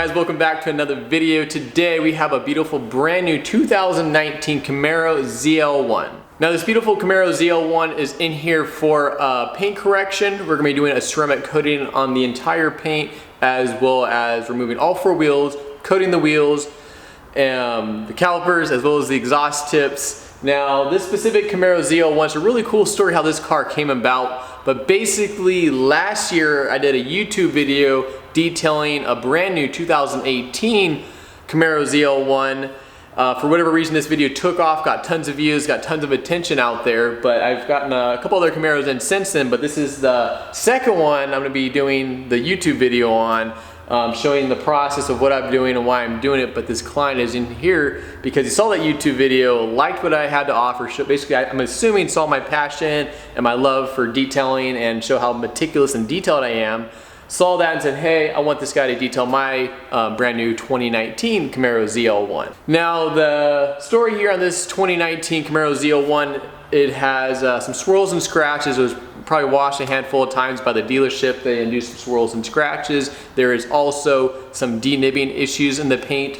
guys? Welcome back to another video. Today we have a beautiful brand new 2019 Camaro ZL1. Now this beautiful Camaro ZL1 is in here for paint correction. We're going to be doing a ceramic coating on the entire paint, as well as removing all four wheels, coating the wheels, the calipers, as well as the exhaust tips. Now this specific Camaro ZL1 is a really cool story how this car came about, but basically last year I did a YouTube video detailing a brand new 2018 Camaro ZL1. For whatever reason this video took off, got tons of views, got tons of attention out there, but I've gotten a couple other Camaros in since then, but this is the second one I'm going to be doing the YouTube video on, showing the process of what I'm doing and why I'm doing it. But this client is in here because he saw that YouTube video, liked what I had to offer. So basically, I'm assuming saw my passion and my love for detailing and show how meticulous and detailed I am. Saw that and said, hey, I want this guy to detail my brand new 2019 Camaro ZL1. Now the story here on this 2019 Camaro ZL1, it has some swirls and scratches. It was probably washed a handful of times by the dealership. They induced some swirls and scratches. There is also some denibbing issues in the paint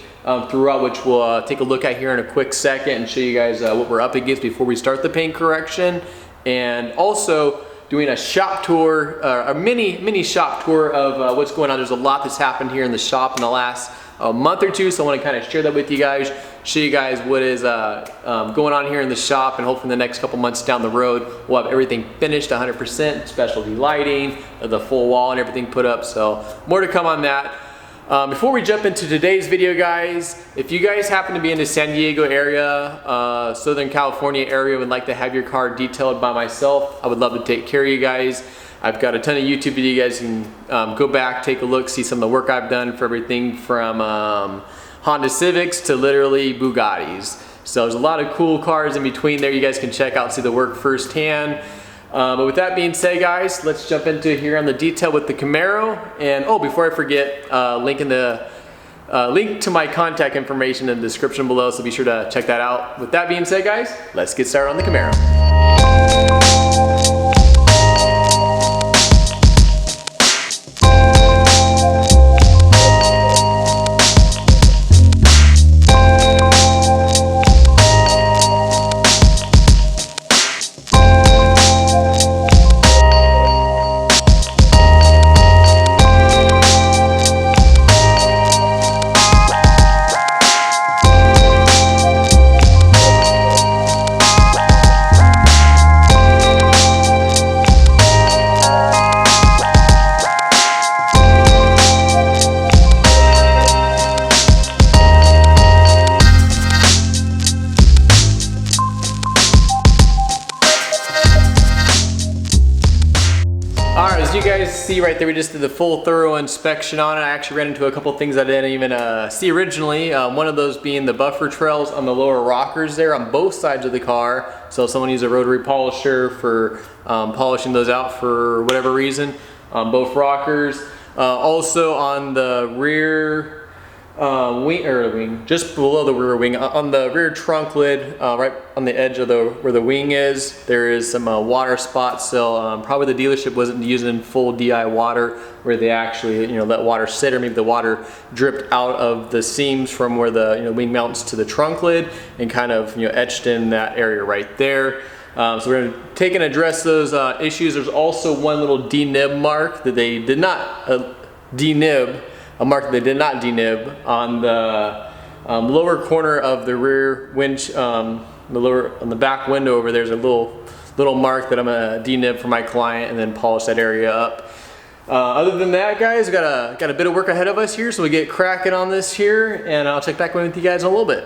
throughout, which we'll take a look at here in a quick second and show you guys what we're up against before we start the paint correction. And also doing a shop tour, a mini shop tour of what's going on. There's a lot that's happened here in the shop in the last month or two, so I want to kind of share that with you guys, show you guys what is going on here in the shop, and hopefully in the next couple months down the road we'll have everything finished 100%, specialty lighting, the full wall and everything put up, so more to come on that. Before we jump into today's video, guys, if you guys happen to be in the San Diego area, Southern California area, would like to have your car detailed by myself, I would love to take care of you guys. I've got a ton of YouTube videos. You guys can go back, take a look, see some of the work I've done for everything from Honda Civics to literally Bugattis. So there's a lot of cool cars in between there. You guys can check out, see the work firsthand. But with that being said, guys, let's jump into here on the detail with the Camaro. And oh, before I forget, link to my contact information in the description below, so be sure to check that out. With that being said, guys, let's get started on the Camaro. As you guys see right there, we just did the full thorough inspection on it. I actually ran into a couple things I didn't even see originally. One of those being the buffer trails on the lower rockers there on both sides of the car. So if someone used a rotary polisher for polishing those out for whatever reason, both rockers. Also on the rear wing, just below the rear wing, on the rear trunk lid, right on the edge of where the wing is, there is some water spots. So probably the dealership wasn't using full DI water, where they actually let water sit, or maybe the water dripped out of the seams from where the wing mounts to the trunk lid and kind of etched in that area right there. So we're going to take and address those issues. There's also one little denib mark that they did not denib. A mark that they did not denib on the lower corner of the rear winch, on the back window over there. There's a little mark that I'm gonna denib for my client and then polish that area up. Other than that, guys, we got a bit of work ahead of us here, so we get cracking on this here, and I'll check back in with you guys in a little bit.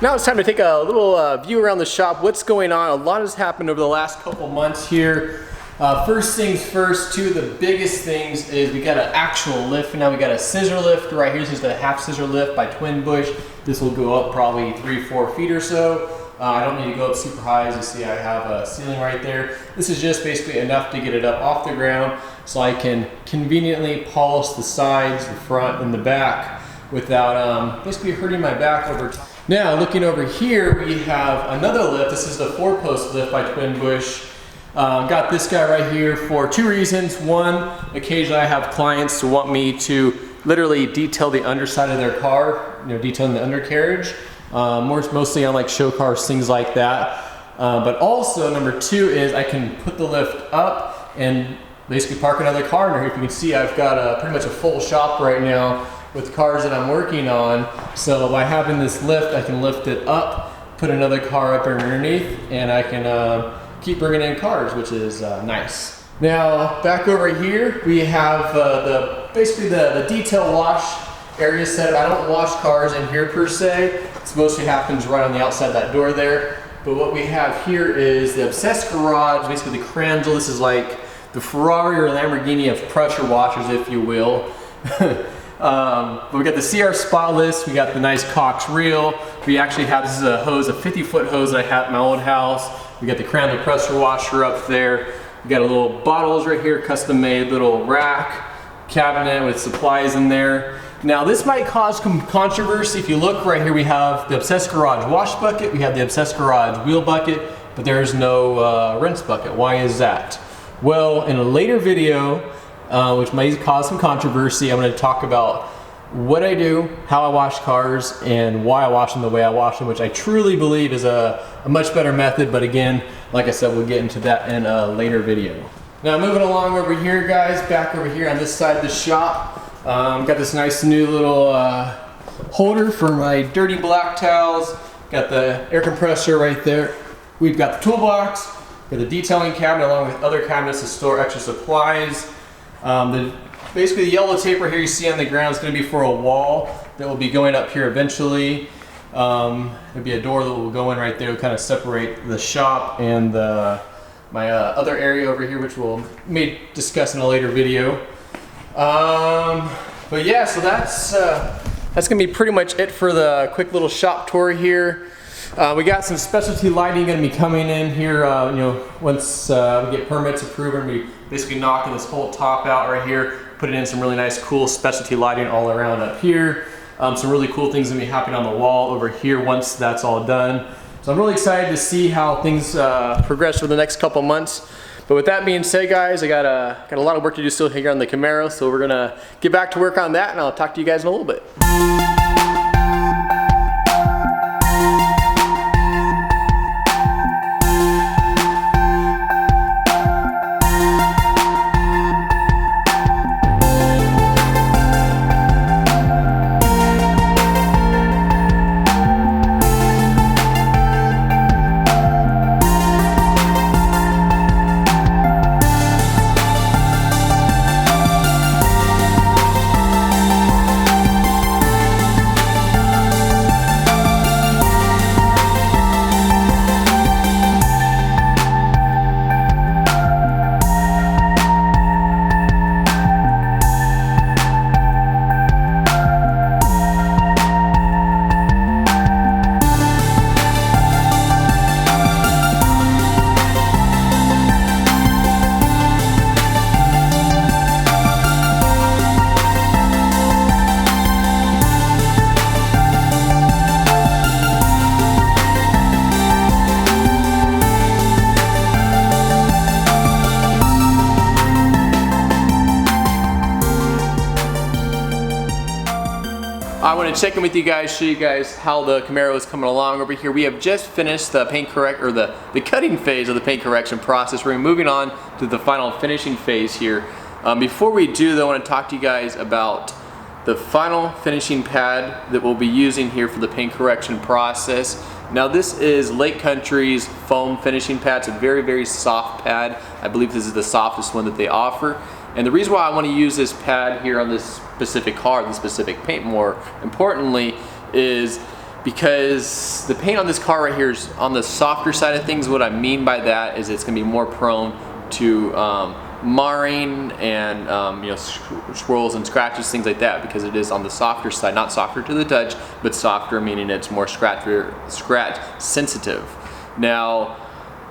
Now it's time to take a little view around the shop. What's going on? A lot has happened over the last couple months here. First things first, two of the biggest things is we got an actual lift. Now we got a scissor lift right here. This is the half scissor lift by Twin Bush. This will go up probably 3-4 feet or so. I don't need to go up super high. As you see, I have a ceiling right there. This is just basically enough to get it up off the ground so I can conveniently polish the sides, the front, and the back without basically hurting my back over time. Now, looking over here, we have another lift. This is the 4-post lift by Twin Bush. Got this guy right here for two reasons. One, occasionally I have clients who want me to literally detail the underside of their car, detailing the undercarriage. Mostly on like show cars, things like that. But also, number two is I can put the lift up and basically park another car in here. If you can see, I've got pretty much a full shop right now with cars that I'm working on. So by having this lift, I can lift it up, put another car up underneath, and I can keep bringing in cars, which is nice. Now, back over here, we have basically the detail wash area set up. I don't wash cars in here per se. This mostly happens right on the outside of that door there. But what we have here is the Obsessed Garage, basically the Kranzel. This is like the Ferrari or Lamborghini of pressure washers, if you will. But we got the CR Spotless, we got the nice Cox reel. We actually have, this is a hose, a 50-foot hose that I have at my old house. We got the Kranzel pressure washer up there. We got a little bottles right here, custom made little rack, cabinet with supplies in there. Now this might cause some controversy. If you look right here, we have the Obsessed Garage wash bucket, we have the Obsessed Garage wheel bucket, but there's no rinse bucket. Why is that? Well, in a later video, which may cause some controversy, I'm going to talk about what I do, how I wash cars, and why I wash them the way I wash them, which I truly believe is a much better method. But again, like I said, we'll get into that in a later video. Now moving along over here, guys, back over here on this side of the shop, got this nice new little holder for my dirty black towels. Got the air compressor right there. We've got the toolbox, got the detailing cabinet along with other cabinets to store extra supplies. Basically the yellow tape right here you see on the ground is going to be for a wall that will be going up here eventually. There'll be a door that will go in right there to kind of separate the shop and my other area over here, which we'll discuss in a later video. But yeah, so that's gonna be pretty much it for the quick little shop tour here. We got some specialty lighting gonna be coming in here, once we get permits approved. We're gonna be basically knocking this whole top out right here, putting in some really nice cool specialty lighting all around up here. Some really cool things gonna be happening on the wall over here once that's all done. So I'm really excited to see how things progress for the next couple months. But with that being said, guys, I got a lot of work to do still here on the Camaro, so we're gonna get back to work on that, and I'll talk to you guys in a little bit. I want to check in with you guys, show you guys how the Camaro is coming along over here. We have just finished the paint or the cutting phase of the paint correction process. We're moving on to the final finishing phase here. Before we do though, I want to talk to you guys about the final finishing pad that we'll be using here for the paint correction process. Now this is Lake Country's foam finishing pad. It's a very, very soft pad. I believe this is the softest one that they offer. And the reason why I want to use this pad here on this specific car, this specific paint more importantly, is because the paint on this car right here is on the softer side of things. What I mean by that is it's going to be more prone to marring and you know, swirls and scratches, things like that, because it is on the softer side. Not softer to the touch, but softer meaning it's more scratch sensitive. Now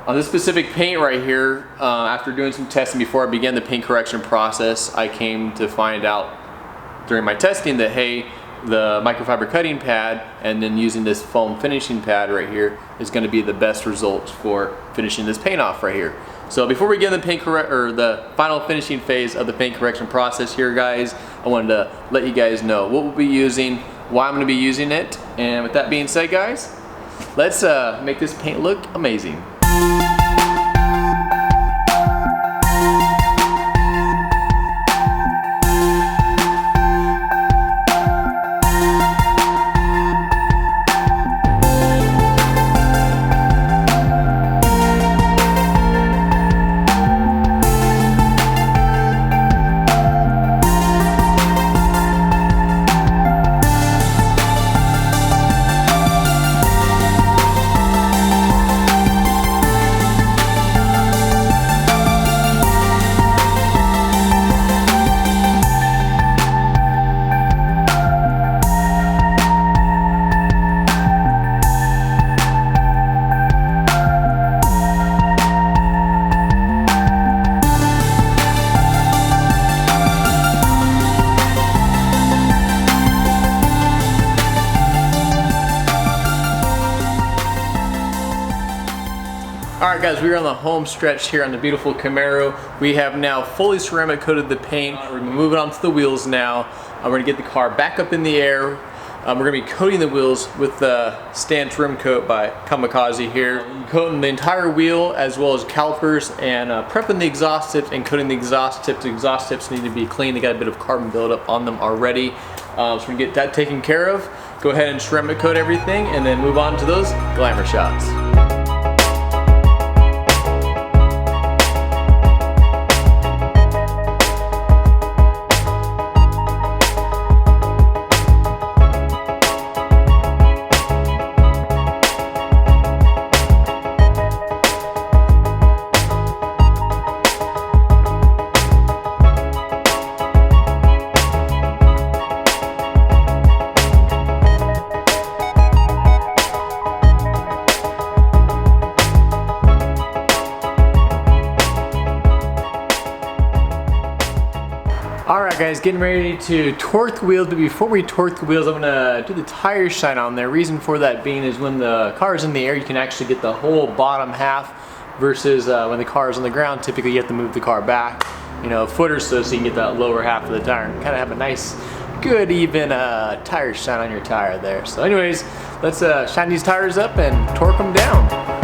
on this specific paint right here, after doing some testing before I began the paint correction process, I came to find out during my testing that, hey, the microfiber cutting pad and then using this foam finishing pad right here is going to be the best results for finishing this paint off right here. So before we get in the final finishing phase of the paint correction process here, guys, I wanted to let you guys know what we'll be using, why I'm going to be using it, and with that being said, guys, let's make this paint look amazing. Alright guys, we are on the home stretch here on the beautiful Camaro. We have now fully ceramic coated the paint. We're moving on to the wheels now. We're going to get the car back up in the air. We're going to be coating the wheels with the Stance Rim Coat by Kamikaze here. Coating the entire wheel as well as calipers and prepping the exhaust tips and coating the exhaust tips. The exhaust tips need to be clean. They got a bit of carbon buildup on them already. So we're going to get that taken care of. Go ahead and ceramic coat everything and then move on to those glamour shots. Alright guys, getting ready to torque the wheels, but before we torque the wheels, I'm going to do the tire shine on there. Reason for that being is when the car is in the air, you can actually get the whole bottom half, versus when the car is on the ground, typically you have to move the car back, you know, a foot or so, so you can get that lower half of the tire and kind of have a nice, good, even tire shine on your tire there. So anyways, let's shine these tires up and torque them down.